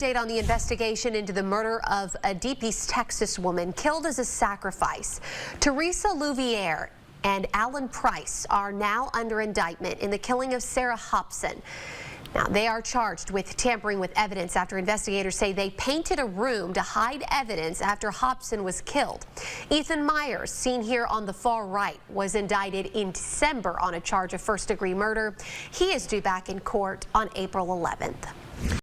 Update on the investigation into the murder of a Deep East Texas woman killed as a sacrifice. Teresa Louviere and Alan Price are now under indictment in the killing of Sarah Hobson. Now, they are charged with tampering with evidence after investigators say they painted a room to hide evidence after Hobson was killed. Ethan Myers, seen here on the far right, was indicted in December on a charge of first-degree murder. He is due back in court on April 11th.